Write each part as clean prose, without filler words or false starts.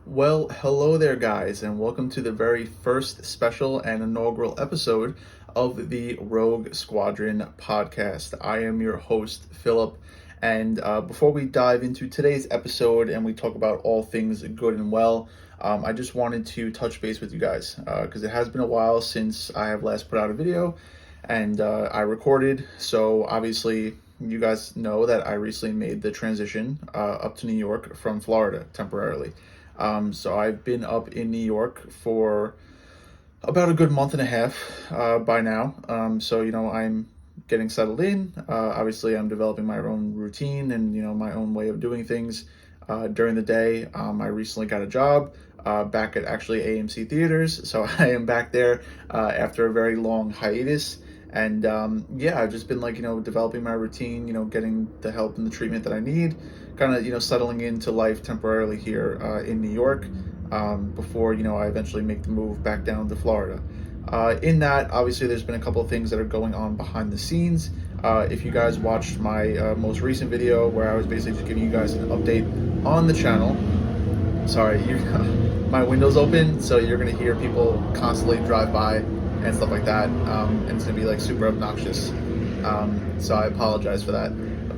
Well, hello there, guys, and welcome to the very first special and inaugural episode of the Rogue Squadron podcast. I am your host, Philip, and before we dive into today's episode and we talk about all things good and well, I just wanted to touch base with you guys because it has been a while since I have last put out a video and I recorded. So obviously, you guys know that I recently made the transition up to New York from Florida temporarily. So I've been up in New York for about a good month and a half by now. I'm getting settled in. Obviously, I'm developing my own routine and my own way of doing things during the day. I recently got a job back at actually AMC theaters, so I am back there after a very long hiatus. And I've just been developing my routine, getting the help and the treatment that I need, kind of settling into life temporarily here in New York before I eventually make the move back down to Florida. In that, obviously, there's been a couple of things that are going on behind the scenes. If you guys watched my most recent video where I was basically just giving you guys an update on the channel, sorry, my window's open, so you're gonna hear people constantly drive by and stuff like that, and it's gonna be super obnoxious. So I apologize for that.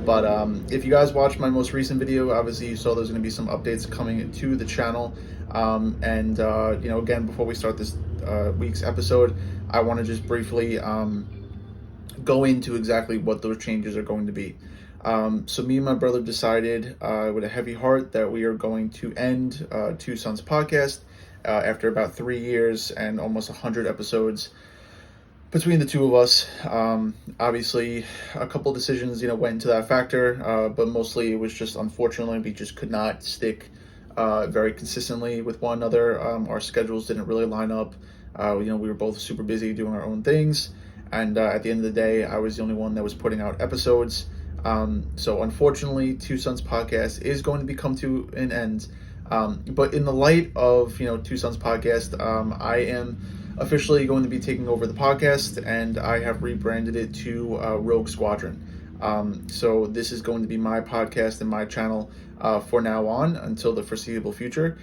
But if you guys watched my most recent video, obviously you saw there's gonna be some updates coming to the channel. Again, before we start this week's episode, I want to just briefly go into exactly what those changes are going to be. So me and my brother decided with a heavy heart that we are going to end Two Sons podcast after about 3 years and almost 100 episodes between the two of us. Obviously, a couple decisions, went into that factor, but mostly it was just, unfortunately, we just could not stick very consistently with one another. Our schedules didn't really line up. We were both super busy doing our own things, and at the end of the day, I was the only one that was putting out episodes. So unfortunately, Two Sons podcast is going to come to an end. But in the light of Two Sons podcast, I am officially going to be taking over the podcast, and I have rebranded it to Rogue Squadron. So this is going to be my podcast and my channel for now on until the foreseeable future.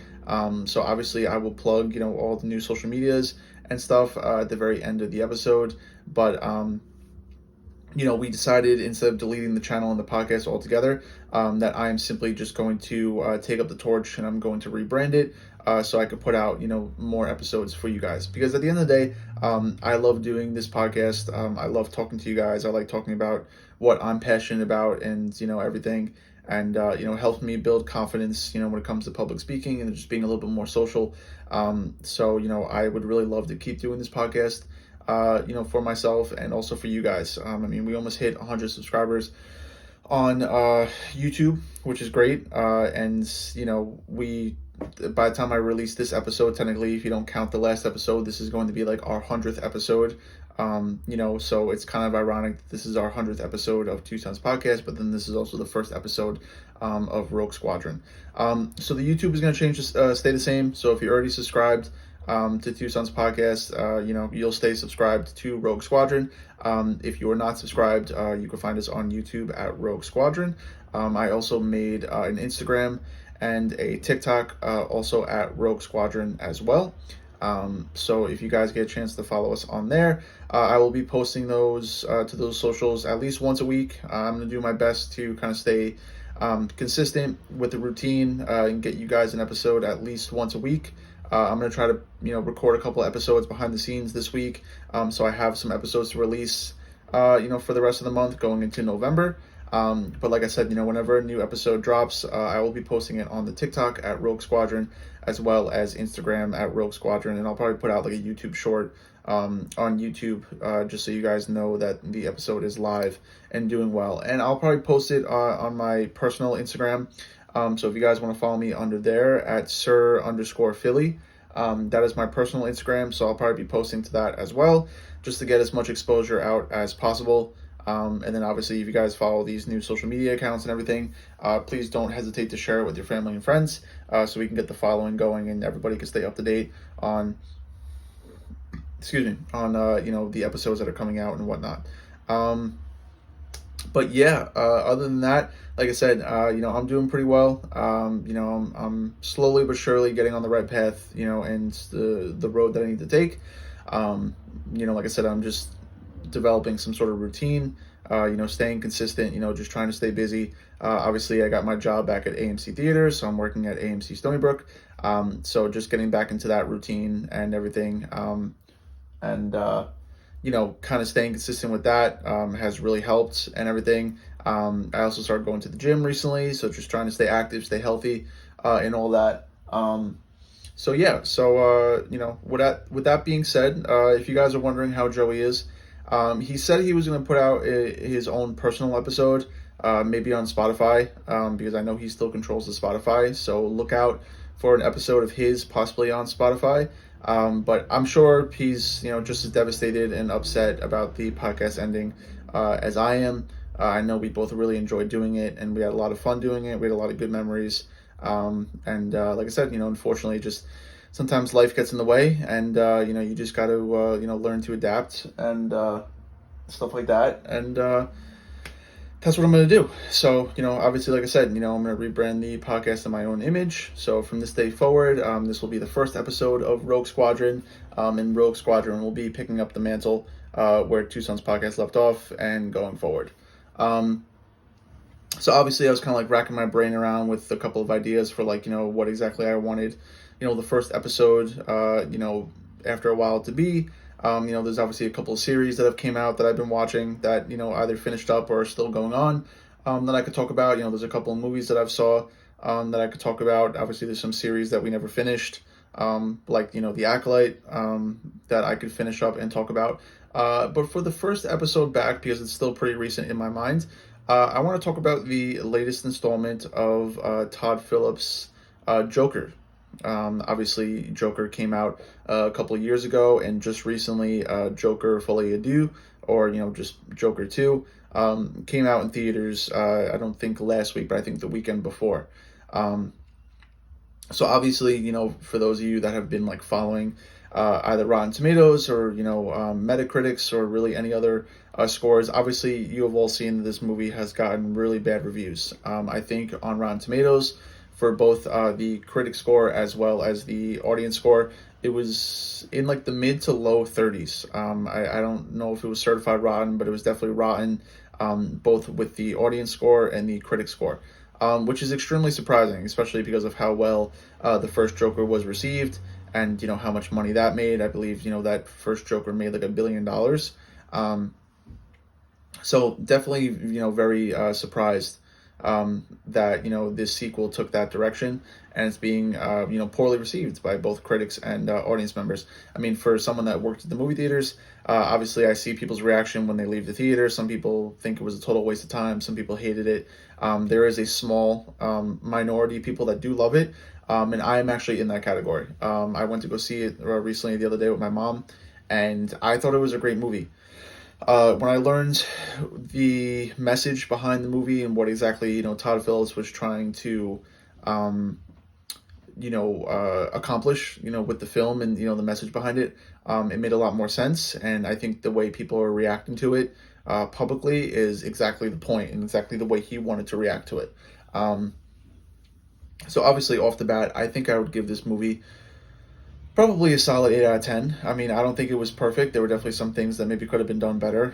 So obviously I will plug all the new social medias and stuff at the very end of the episode. But we decided, instead of deleting the channel and the podcast altogether, that I am simply just going to take up the torch, and I'm going to rebrand it so I could put out more episodes for you guys. Because at the end of the day, I love doing this podcast. I love talking to you guys. I like talking about what I'm passionate about and everything, and helps me build confidence when it comes to public speaking and just being a little bit more social. I would really love to keep doing this podcast for myself and also for you guys. We almost hit 100 subscribers on YouTube, which is great. By the time I release this episode, technically, if you don't count the last episode, this is going to be our 100th episode. So it's kind of ironic that this is our 100th episode of Two Sons podcast, but then this is also the first episode of Rogue Squadron. So the YouTube is going to change, stay the same. So if you're already subscribed to Two Sons podcast, you'll stay subscribed to Rogue Squadron. If you are not subscribed, you can find us on YouTube at Rogue Squadron. I also made an Instagram and a TikTok also at Rogue Squadron as well. So if you guys get a chance to follow us on there, I will be posting those to those socials at least once a week. I'm going to do my best to kind of stay consistent with the routine and get you guys an episode at least once a week. I'm going to try to, record a couple of episodes behind the scenes this week. So I have some episodes to release, for the rest of the month going into November. But like I said, whenever a new episode drops, I will be posting it on the TikTok at Rogue Squadron, as well as Instagram at Rogue Squadron. And I'll probably put out a YouTube short on YouTube, just so you guys know that the episode is live and doing well. And I'll probably post it on my personal Instagram. So if you guys want to follow me under there at Sir_Folie, that is my personal Instagram. So I'll probably be posting to that as well, just to get as much exposure out as possible. And then obviously, if you guys follow these new social media accounts and everything, please don't hesitate to share it with your family and friends, so we can get the following going and everybody can stay up to date on, the episodes that are coming out and whatnot. But yeah, other than that, like I said, I'm doing pretty well. I'm slowly but surely getting on the right path, and the road that I need to take. Um, like I said, I'm just developing some sort of routine. Staying consistent. Just trying to stay busy. Obviously, I got my job back at AMC Theaters, so I'm working at AMC Stony Brook. So just getting back into that routine and everything. And kind of staying consistent with that has really helped and everything. I also started going to the gym recently, so just trying to stay active, stay healthy, and all that. So yeah, with that being said, if you guys are wondering how Joey is, he said he was going to put out his own personal episode, maybe on Spotify, because I know he still controls the Spotify. So look out for an episode of his possibly on Spotify. But I'm sure he's just as devastated and upset about the podcast ending as I am. I know we both really enjoyed doing it, and we had a lot of fun doing it. We had a lot of good memories. And like I said, unfortunately, just sometimes life gets in the way, and you just got to learn to adapt and stuff like that. And that's what I'm going to do. So, obviously, like I said, I'm going to rebrand the podcast in my own image. So from this day forward, this will be the first episode of Rogue Squadron, and Rogue Squadron will be picking up the mantle where Two Sons Podcast left off and going forward. So obviously I was kind of like racking my brain around with a couple of ideas for what exactly I wanted, the first episode, after a while to be. There's obviously a couple of series that have came out that I've been watching that, either finished up or are still going on, that I could talk about. There's a couple of movies that I've saw, that I could talk about. Obviously there's some series that we never finished, The Acolyte, that I could finish up and talk about. But for the first episode back, because it's still pretty recent in my mind, I want to talk about the latest installment of Todd Phillips' Joker. Obviously, Joker came out a couple of years ago, and just recently, Joker Folie, Deux, or just Joker 2, came out in theaters. I don't think last week, but I think the weekend before. So obviously, for those of you that have been following either Rotten Tomatoes or Metacritics or really any other scores, obviously you have all seen that this movie has gotten really bad reviews. I think on Rotten Tomatoes, for both the critic score as well as the audience score, it was in the mid to low 30s. I don't know if it was certified rotten, but it was definitely rotten, both with the audience score and the critic score. Which is extremely surprising, especially because of how well the first Joker was received, and how much money that made. I believe that first Joker made $1 billion. So definitely very surprised that this sequel took that direction, and it's being poorly received by both critics and audience members. I mean, for someone that worked at the movie theaters, obviously I see people's reaction when they leave the theater. Some people think it was a total waste of time. Some people hated it. There is a small minority of people that do love it, and I am actually in that category. I went to go see it recently the other day with my mom, and I thought it was a great movie. When I learned the message behind the movie and what exactly Todd Phillips was trying to accomplish with the film and the message behind it, it made a lot more sense. And I think the way people are reacting to it publicly is exactly the point and exactly the way he wanted to react to it. So obviously off the bat, I think I would give this movie probably a solid 8 out of 10. I mean, I don't think it was perfect. There were definitely some things that maybe could have been done better.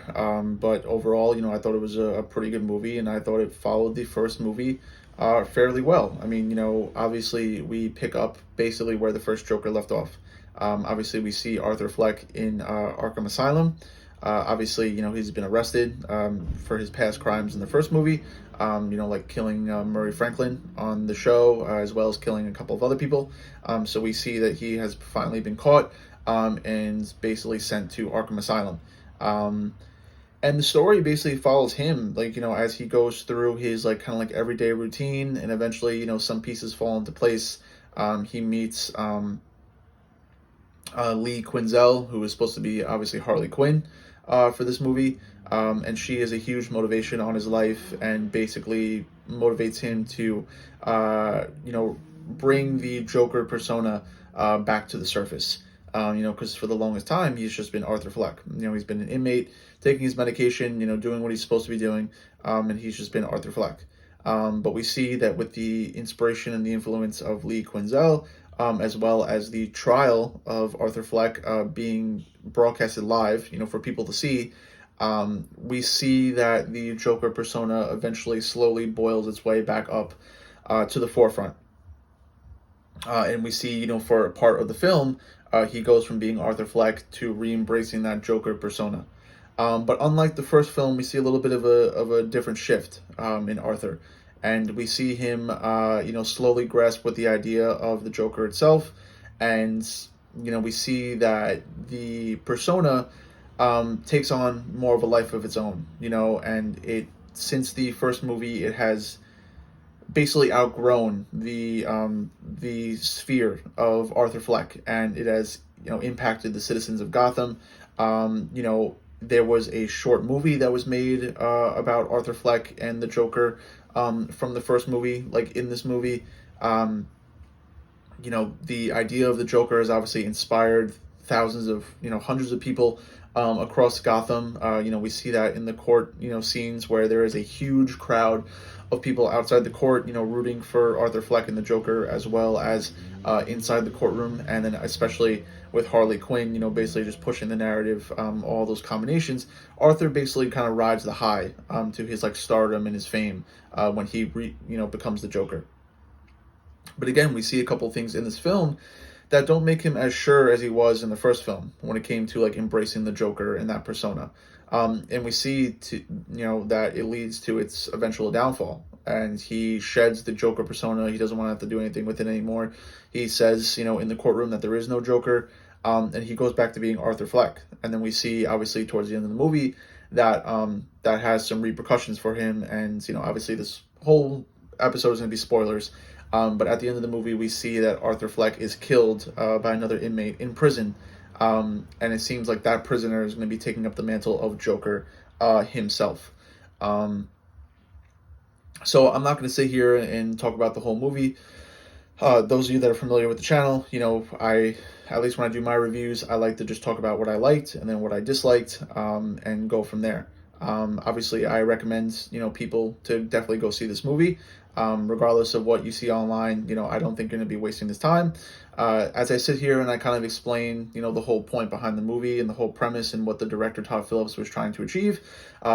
But overall, I thought it was a pretty good movie, and I thought it followed the first movie fairly well. I mean, obviously we pick up basically where the first Joker left off. Obviously we see Arthur Fleck in Arkham Asylum. Obviously, he's been arrested for his past crimes in the first movie, killing Murray Franklin on the show, as well as killing a couple of other people. So we see that he has finally been caught and basically sent to Arkham Asylum. And the story basically follows him, as he goes through his everyday routine, and eventually, some pieces fall into place. He meets Lee Quinzel, who is supposed to be obviously Harley Quinn for this movie, and she is a huge motivation on his life, and basically motivates him to bring the Joker persona back to the surface. Because for the longest time, he's just been Arthur Fleck. He's been an inmate, taking his medication, doing what he's supposed to be doing, and he's just been Arthur Fleck. But we see that with the inspiration and the influence of Lee Quinzel, as well as the trial of Arthur Fleck being broadcasted live, for people to see, we see that the Joker persona eventually slowly boils its way back up to the forefront. And we see, for a part of the film, he goes from being Arthur Fleck to re-embracing that Joker persona. But unlike the first film, we see a little bit of a different shift in Arthur. And we see him, slowly grasp with the idea of the Joker itself. And, we see that the persona takes on more of a life of its own, and since the first movie, it has basically outgrown the sphere of Arthur Fleck, and it has impacted the citizens of Gotham. There was a short movie that was made about Arthur Fleck and the Joker from the first movie. Like in this movie, the idea of the Joker has obviously inspired thousands of hundreds of people across Gotham. We see that in the court scenes where there is a huge crowd of people outside the court, rooting for Arthur Fleck and the Joker, as well as inside the courtroom, and then especially with Harley Quinn, basically just pushing the narrative, all those combinations. Arthur basically kind of rides the high to his stardom and his fame when he becomes the Joker. But again, we see a couple things in this film that don't make him as sure as he was in the first film when it came to embracing the Joker and that persona. And we see that it leads to its eventual downfall, and he sheds the Joker persona. He doesn't want to have to do anything with it anymore. He says, in the courtroom that there is no Joker, and he goes back to being Arthur Fleck. And then we see, obviously, towards the end of the movie that that has some repercussions for him. And, obviously this whole episode is going to be spoilers. But at the end of the movie, we see that Arthur Fleck is killed by another inmate in prison. And it seems like that prisoner is going to be taking up the mantle of Joker himself. So I'm not going to sit here and talk about the whole movie. Those of you that are familiar with the channel, at least when I do my reviews, I like to just talk about what I liked and then what I disliked, and go from there. Obviously, I recommend, people to definitely go see this movie. Regardless of what you see online, I don't think you're going to be wasting this time. As I sit here and I kind of explain, the whole point behind the movie and the whole premise and what the director Todd Phillips was trying to achieve,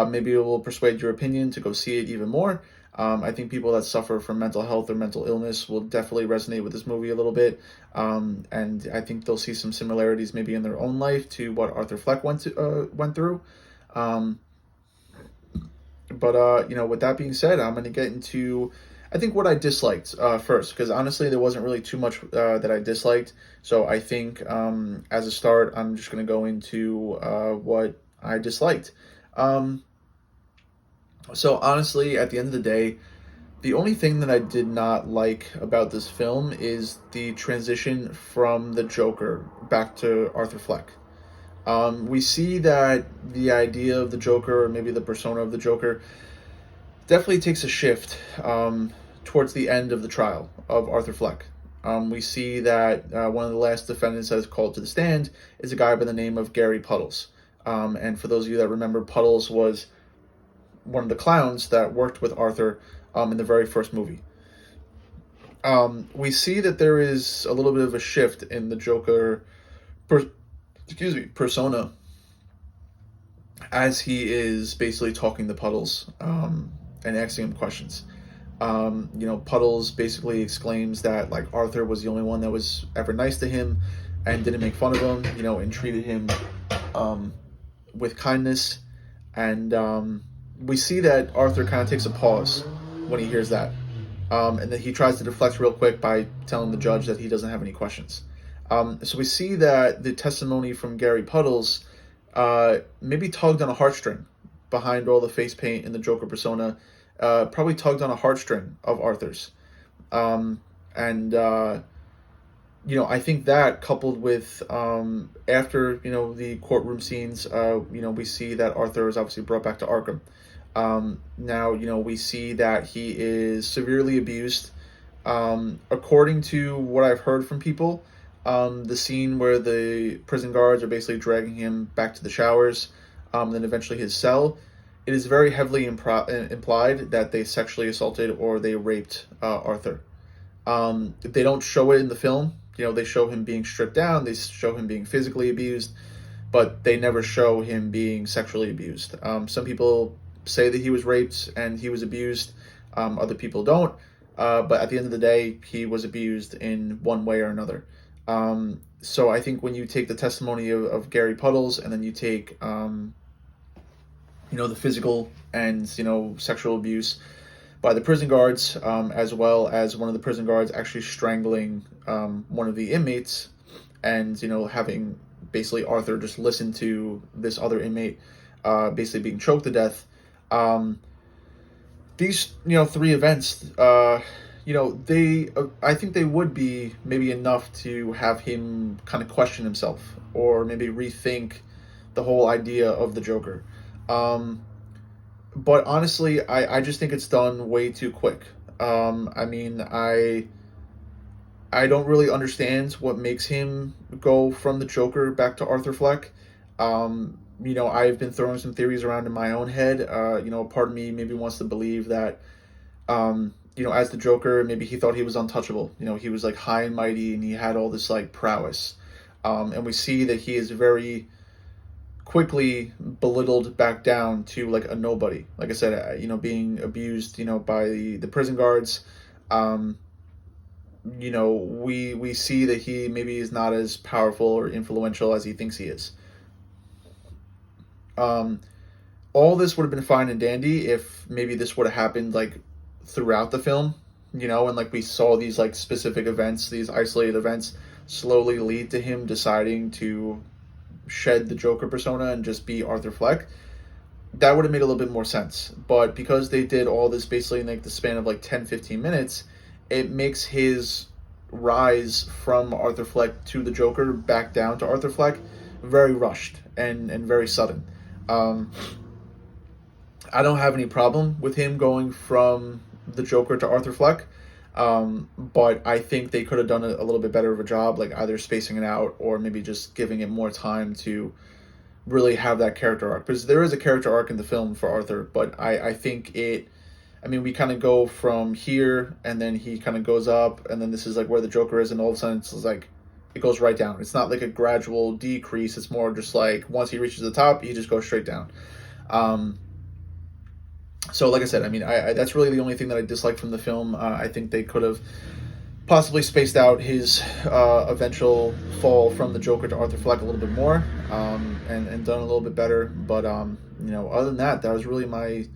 maybe it will persuade your opinion to go see it even more. I think people that suffer from mental health or mental illness will definitely resonate with this movie a little bit. And I think they'll see some similarities maybe in their own life to what Arthur Fleck went through. But with that being said, I'm going to get into, I think, what I disliked first, because honestly, there wasn't really too much that I disliked. So I think as a start, I'm just going to go into what I disliked. So honestly, at the end of the day, the only thing that I did not like about this film is the transition from the Joker back to Arthur Fleck. We see that the idea of the Joker, or maybe the persona of the Joker, definitely takes a shift towards the end of the trial of Arthur Fleck. We see that one of the last defendants that is called to the stand is a guy by the name of Gary Puddles. And for those of you that remember, Puddles was one of the clowns that worked with Arthur in the very first movie. We see that there is a little bit of a shift in the Joker persona, as he is basically talking to Puddles and asking him questions. Puddles basically exclaims that Arthur was the only one that was ever nice to him and didn't make fun of him, and treated him with kindness. And we see that Arthur kind of takes a pause when he hears that, and then he tries to deflect real quick by telling the judge that he doesn't have any questions. So we see that the testimony from Gary Puddles maybe tugged on a heartstring behind all the face paint and the Joker persona, probably tugged on a heartstring of Arthur's. I think that, coupled with after the courtroom scenes, we see that Arthur is obviously brought back to Arkham. Now we see that he is severely abused. According to what I've heard from people, The scene where the prison guards are basically dragging him back to the showers, then eventually his cell, it is very heavily implied that they sexually assaulted or they raped Arthur. They don't show it in the film. They show him being stripped down, they show him being physically abused, but they never show him being sexually abused. Some people say that he was raped and he was abused. Other people don't. But at the end of the day, he was abused in one way or another. So I think when you take the testimony of Gary Puddles and then you take, the physical and, sexual abuse by the prison guards, as well as one of the prison guards actually strangling one of the inmates and, having basically Arthur just listen to this other inmate basically being choked to death. These, three events, I think they would be maybe enough to have him kind of question himself or maybe rethink the whole idea of the Joker. But honestly, I just think it's done way too quick. I don't really understand what makes him go from the Joker back to Arthur Fleck. I've been throwing some theories around in my own head. Part of me maybe wants to believe that, as the Joker, maybe he thought he was untouchable. He was like high and mighty and he had all this like prowess. And we see that he is very quickly belittled back down to like a nobody. Like I said, being abused, by the prison guards. We see that he maybe is not as powerful or influential as he thinks he is. All this would have been fine and dandy if maybe this would have happened like throughout the film, and like we saw these like specific events, these isolated events slowly lead to him deciding to shed the Joker persona and just be Arthur Fleck. That would have made a little bit more sense. But because they did all this basically in like the span of like 10-15 minutes, it makes his rise from Arthur Fleck to the Joker back down to Arthur Fleck very rushed and very sudden. I don't have any problem with him going from the Joker to Arthur Fleck, but I think they could have done a little bit better of a job, like either spacing it out or maybe just giving it more time to really have that character arc. Because there is a character arc in the film for Arthur, but I think we kind of go from here and then he kind of goes up and then this is like where the Joker is and all of a sudden it's like it goes right down. It's not like a gradual decrease. It's more just like once he reaches the top, he just goes straight down. So like I said, I that's really the only thing that I dislike from the film. I think they could have possibly spaced out his eventual fall from the Joker to Arthur Fleck a little bit more, and done a little bit better. But other than that, that was really my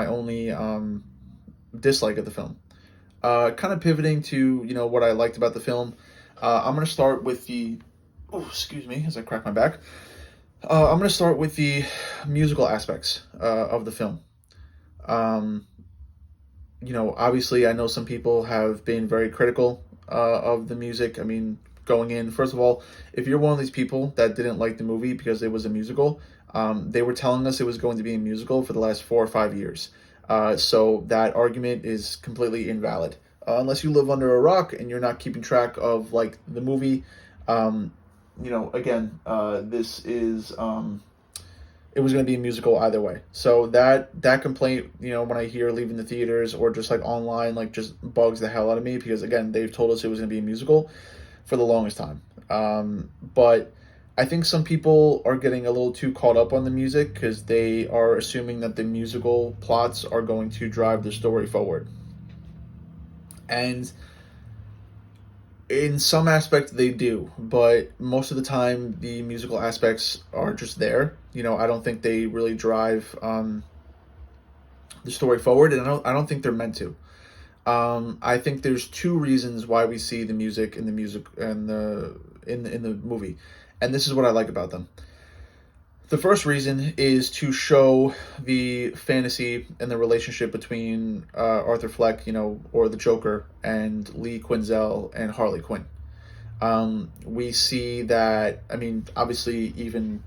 only dislike of the film. Kind of pivoting to what I liked about the film. I'm going to start with the excuse me as I crack my back. I'm going to start with the musical aspects of the film. Obviously I know some people have been very critical of the music. Going in, first of all, if you're one of these people that didn't like the movie because it was a musical, they were telling us it was going to be a musical for the last 4 or 5 years. So that argument is completely invalid. Unless you live under a rock and you're not keeping track of like the movie. This is it was going to be a musical either way. So that complaint, when I hear leaving the theaters or just like online, like just bugs the hell out of me because again, they've told us it was going to be a musical for the longest time. But I think some people are getting a little too caught up on the music because they are assuming that the musical plots are going to drive the story forward. And in some aspect they do, but most of the time the musical aspects are just there. I don't think they really drive the story forward, and I don't think they're meant to. I think there's 2 reasons why we see the music in the movie, and this is what I like about them. The first reason is to show the fantasy and the relationship between Arthur Fleck, or the Joker, and Lee Quinzel and Harley Quinn. We see that, obviously even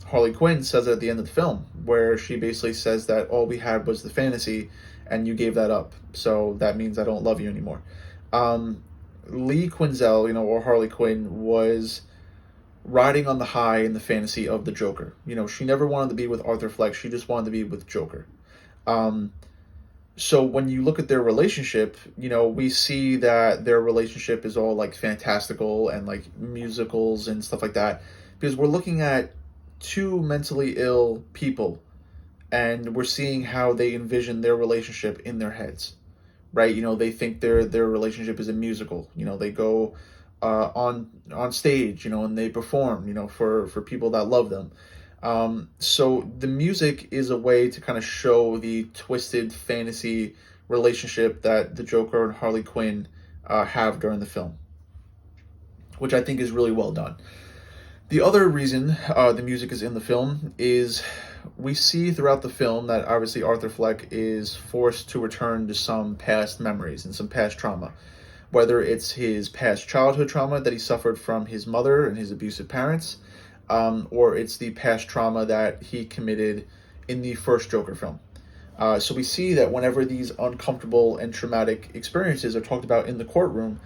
Harley Quinn says it at the end of the film, where she basically says that all we had was the fantasy and you gave that up, so that means I don't love you anymore. Lee Quinzel, or Harley Quinn, was riding on the high in the fantasy of the Joker. She never wanted to be with Arthur Fleck. She just wanted to be with Joker. Um, so when you look at their relationship, we see that their relationship is all like fantastical and like musicals and stuff like that, because we're looking at two mentally ill people, and we're seeing how they envision their relationship in their heads, right? They think their relationship is a musical. They go on stage, and they perform, for people that love them. So the music is a way to kind of show the twisted fantasy relationship that the Joker and Harley Quinn have during the film, which I think is really well done. The other reason the music is in the film is we see throughout the film that obviously Arthur Fleck is forced to return to some past memories and some past trauma, whether it's his past childhood trauma that he suffered from his mother and his abusive parents, or it's the past trauma that he committed in the first Joker film. So we see that whenever these uncomfortable and traumatic experiences are talked about in the courtroom,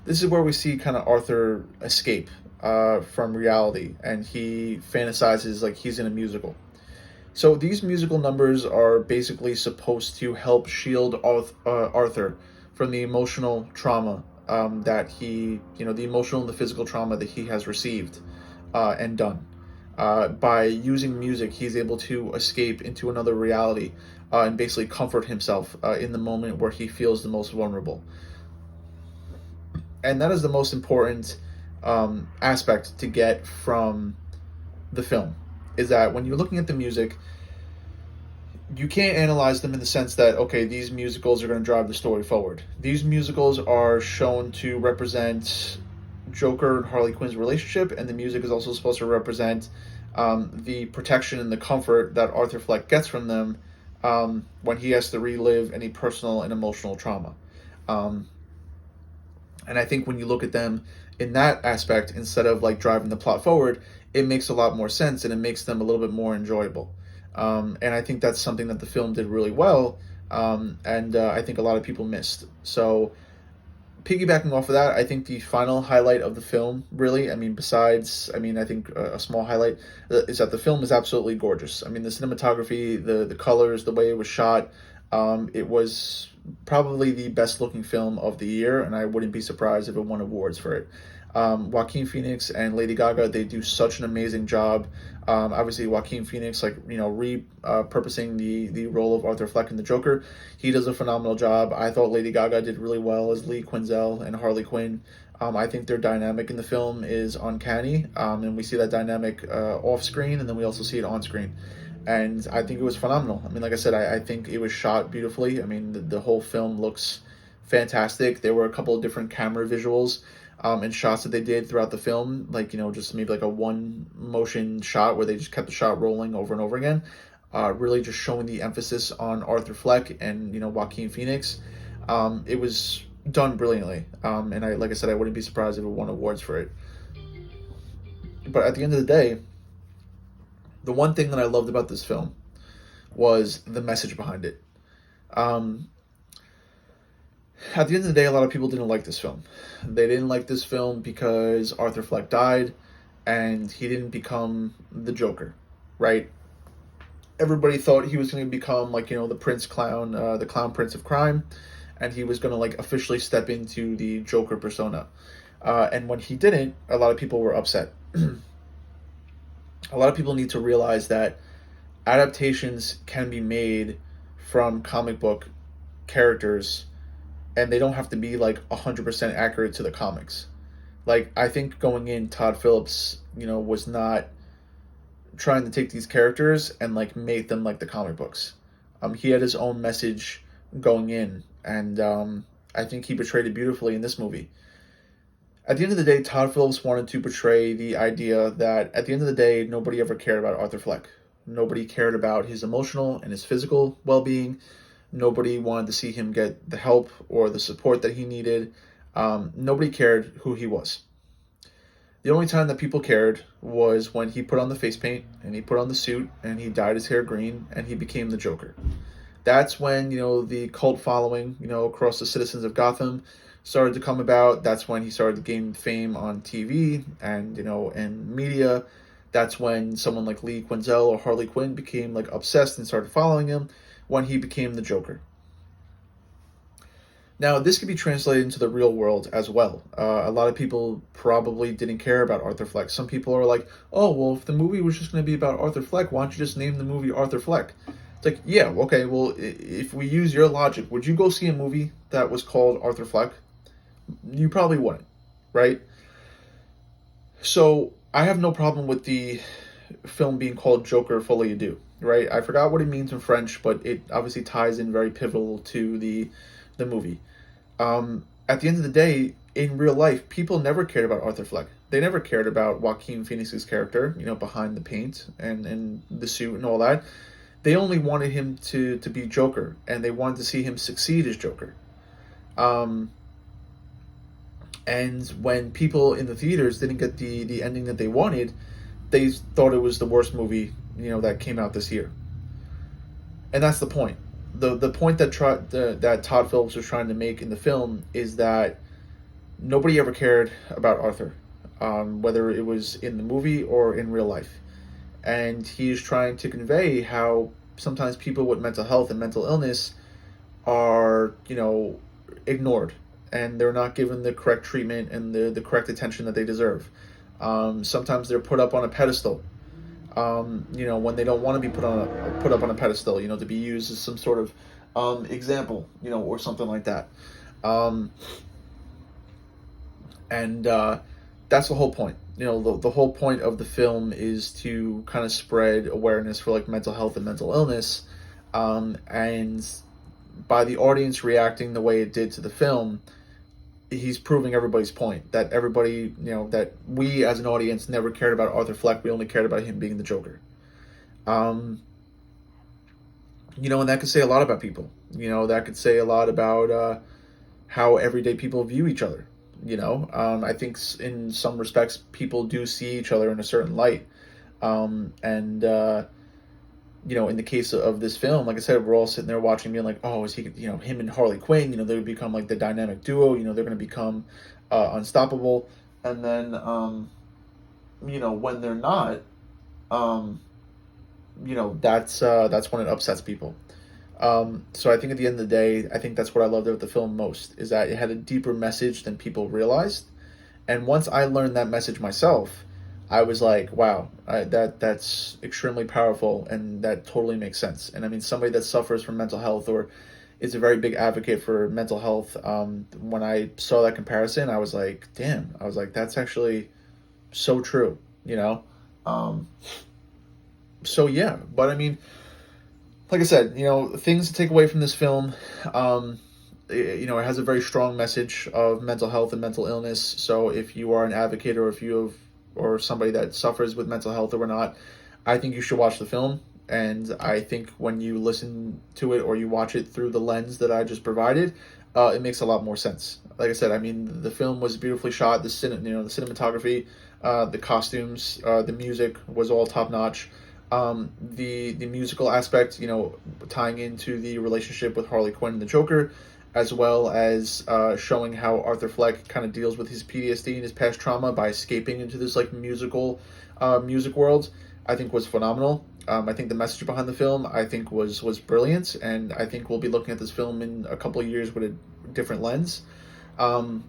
this is where we see kind of Arthur escape from reality, and he fantasizes like he's in a musical. So these musical numbers are basically supposed to help shield Arthur from the emotional trauma that he, the emotional and the physical trauma that he has received and done. By using music, he's able to escape into another reality and basically comfort himself in the moment where he feels the most vulnerable. And that is the most important aspect to get from the film, is that when you're looking at the music, you can't analyze them in the sense that, okay, these musicals are going to drive the story forward. These musicals are shown to represent Joker and Harley Quinn's relationship, and the music is also supposed to represent the protection and the comfort that Arthur Fleck gets from them when he has to relive any personal and emotional trauma. And I think when you look at them in that aspect, instead of like driving the plot forward, it makes a lot more sense and it makes them a little bit more enjoyable. And I think that's something that the film did really well, and I think a lot of people missed. So piggybacking off of that, I think the final highlight of the film, really, I think a small highlight is that the film is absolutely gorgeous. I mean, the cinematography, the colors, the way it was shot, it was probably the best looking film of the year, and I wouldn't be surprised if it won awards for it. Joaquin Phoenix and Lady Gaga, they do such an amazing job. Obviously, Joaquin Phoenix, repurposing the role of Arthur Fleck in the Joker, he does a phenomenal job. I thought Lady Gaga did really well as Lee Quinzel and Harley Quinn. I think their dynamic in the film is uncanny, and we see that dynamic off screen, and then we also see it on screen. And I think it was phenomenal. I mean, like I said, I think it was shot beautifully. I mean, the whole film looks fantastic. There were a couple of different camera visuals and shots that they did throughout the film, just maybe like a one motion shot where they just kept the shot rolling over and over again, really just showing the emphasis on Arthur Fleck and, Joaquin Phoenix. It was done brilliantly. And like I said, I wouldn't be surprised if it won awards for it. But at the end of the day, the one thing that I loved about this film was the message behind it. At the end of the day, a lot of people didn't like this film. They didn't like this film because Arthur Fleck died and he didn't become the Joker, right? Everybody thought he was going to become the Prince Clown, the Clown Prince of Crime, and he was going to officially step into the Joker persona. And when he didn't, a lot of people were upset. A lot of people need to realize that adaptations can be made from comic book characters, and they don't have to be 100% accurate to the comics. I think going in, Todd Phillips, was not trying to take these characters and make them like the comic books. He had his own message going in, and I think he portrayed it beautifully in this movie. At the end of the day, Todd Phillips wanted to portray the idea that at the end of the day, nobody ever cared about Arthur Fleck. Nobody cared about his emotional and his physical well-being. Nobody wanted to see him get the help or the support that he needed. Nobody cared who he was. The only time that people cared was when he put on the face paint and he put on the suit and he dyed his hair green and he became the Joker. That's when, the cult following, across the citizens of Gotham started to come about. That's when he started to gain fame on TV and, and media. That's when someone like Lee Quinzel or Harley Quinn became like obsessed and started following him, when he became the Joker. Now, this could be translated into the real world as well. A lot of people probably didn't care about Arthur Fleck. Some people are like, oh, well, if the movie was just going to be about Arthur Fleck, why don't you just name the movie Arthur Fleck? It's like, yeah, okay, well, if we use your logic, would you go see a movie that was called Arthur Fleck? You probably wouldn't, right? So I have no problem with the film being called Joker Folie, right? I forgot what it means in French, but it obviously ties in very pivotal to the movie. At the end of the day, in real life, people never cared about Arthur Fleck. They never cared about Joaquin Phoenix's character, behind the paint and the suit and all that. They only wanted him to be Joker, and they wanted to see him succeed as Joker. And when people in the theaters didn't get the ending that they wanted, they thought it was the worst movie, that came out this year. And that's the point. The point that that Todd Phillips was trying to make in the film is that nobody ever cared about Arthur, whether it was in the movie or in real life. And he's trying to convey how sometimes people with mental health and mental illness are, ignored, and they're not given the correct treatment and the correct attention that they deserve. Sometimes they're put up on a pedestal, when they don't want to be put up on a pedestal, to be used as some sort of example, or something like that. And that's the whole point. The whole point of the film is to kind of spread awareness for like mental health and mental illness, and by the audience reacting the way it did to the film, he's proving everybody's point, that everybody, that we as an audience never cared about Arthur Fleck. We only cared about him being the Joker. And that could say a lot about people. That could say a lot about how everyday people view each other. I think in some respects people do see each other in a certain light. In the case of this film, like I said, we're all sitting there watching, being like, oh, is he, him and Harley Quinn, they would become like the dynamic duo, they're going to become unstoppable. And then, when they're not, that's when it upsets people. So I think at the end of the day, I think that's what I loved about the film most, is that it had a deeper message than people realized. And once I learned that message myself, I was like, wow, that's extremely powerful, and that totally makes sense. And I mean, somebody that suffers from mental health or is a very big advocate for mental health, when I saw that comparison, I was like, damn, that's actually so true, So yeah, but I mean, like I said, things to take away from this film, it has a very strong message of mental health and mental illness. So if you are an advocate, or if or somebody that suffers with mental health or not, I think you should watch the film. And I think when you listen to it or you watch it through the lens that I just provided, it makes a lot more sense. Like I said, I mean, the film was beautifully shot. The cinematography, the costumes, the music was all top notch. The musical aspect, tying into the relationship with Harley Quinn and the Joker, as well as showing how Arthur Fleck kind of deals with his PTSD and his past trauma by escaping into this like music world, I think was phenomenal. I think the message behind the film, I think was brilliant, and I think we'll be looking at this film in a couple of years with a different lens. Like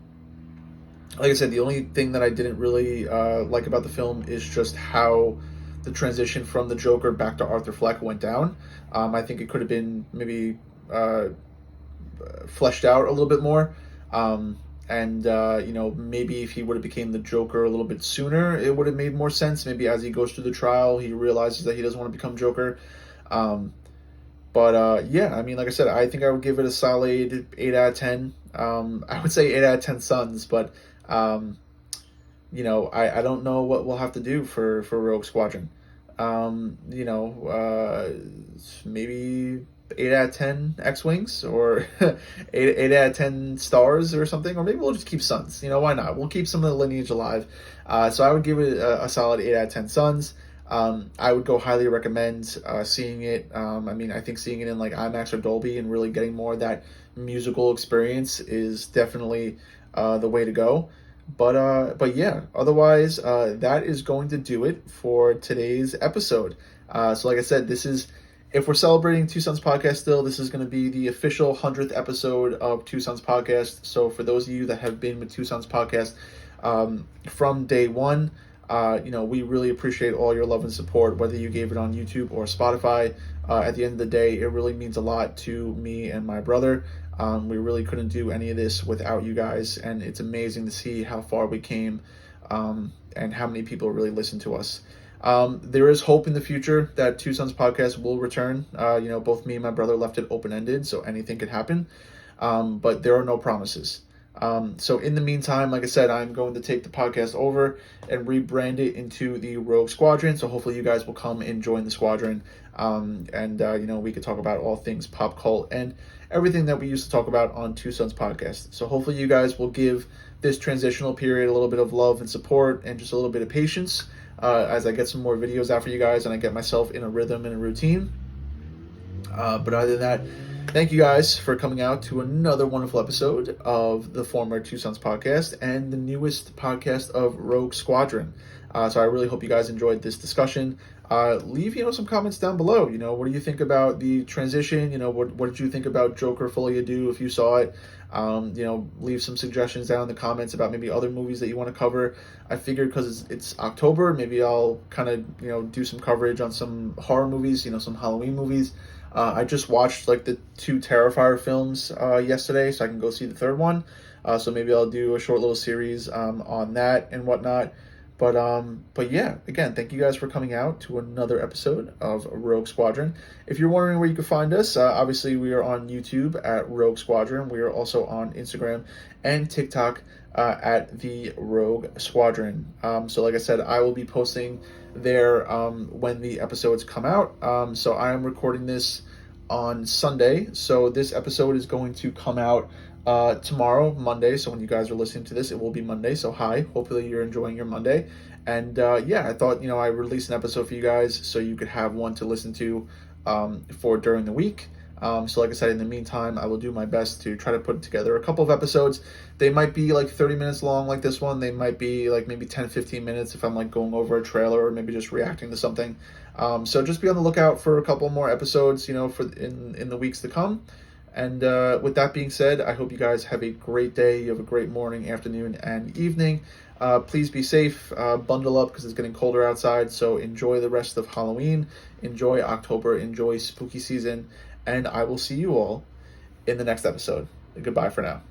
I said, the only thing that I didn't really like about the film is just how the transition from the Joker back to Arthur Fleck went down. I think it could have been maybe fleshed out a little bit more. Maybe if he would have became the Joker a little bit sooner, it would have made more sense. Maybe as he goes through the trial, he realizes that he doesn't want to become Joker. Yeah, I mean, like I said, I think I would give it a solid 8 out of 10. I would say 8 out of 10 suns, but I don't know what we'll have to do for Rogue Squadron. Maybe 8 out of 10 X-Wings, or 8 out of 10 stars or something, or maybe we'll just keep suns. Why not? We'll keep some of the lineage alive. So I would give it a solid 8 out of 10 suns. I would go highly recommend seeing it. I think seeing it in like IMAX or Dolby and really getting more of that musical experience is definitely the way to go. But yeah, otherwise, that is going to do it for today's episode. So like I said, if we're celebrating Two Sons Podcast still, this is going to be the official 100th episode of Two Sons Podcast. So for those of you that have been with Two Sons Podcast from day one, we really appreciate all your love and support, whether you gave it on YouTube or Spotify. At the end of the day, it really means a lot to me and my brother. We really couldn't do any of this without you guys, and it's amazing to see how far we came and how many people really listen to us. There is hope in the future that Two Sons Podcast will return. Both me and my brother left it open-ended, so anything could happen. But there are no promises. So in the meantime, like I said, I'm going to take the podcast over and rebrand it into the Rogue Squadron. So hopefully you guys will come and join the squadron. We could talk about all things pop cult and everything that we used to talk about on Two Sons Podcast. So hopefully you guys will give this transitional period a little bit of love and support and just a little bit of patience as I get some more videos out for you guys and I get myself in a rhythm and a routine. But other than that, thank you guys for coming out to another wonderful episode of the former Two Sons Podcast and the newest podcast of Rogue Squadron. So I really hope you guys enjoyed this discussion. Leave some comments down below. What do you think about the transition? What did you think about Joker Folie Do if you saw it? Leave some suggestions down in the comments about maybe other movies that you want to cover. I figured because it's October, maybe I'll kind of do some coverage on some horror movies, some Halloween movies. I just watched like the 2 Terrifier films yesterday, so I can go see the third one. So maybe I'll do a short little series on that and whatnot. But yeah, again, thank you guys for coming out to another episode of Rogue Squadron. If you're wondering where you can find us, obviously we are on YouTube at Rogue Squadron. We are also on Instagram and TikTok at the Rogue Squadron. So like I said, I will be posting there when the episodes come out. So I am recording this on Sunday. So this episode is going to come out tomorrow, Monday. So when you guys are listening to this, it will be Monday. So hi, hopefully you're enjoying your Monday. And I thought, I released an episode for you guys so you could have one to listen to for during the week. So like I said, in the meantime, I will do my best to try to put together a couple of episodes. They might be like 30 minutes long like this one. They might be like maybe 10, 15 minutes if I'm like going over a trailer or maybe just reacting to something. So just be on the lookout for a couple more episodes, for in the weeks to come. And with that being said, I hope you guys have a great day. You have a great morning, afternoon, and evening. Please be safe. Bundle up because it's getting colder outside. So enjoy the rest of Halloween. Enjoy October. Enjoy spooky season. And I will see you all in the next episode. Goodbye for now.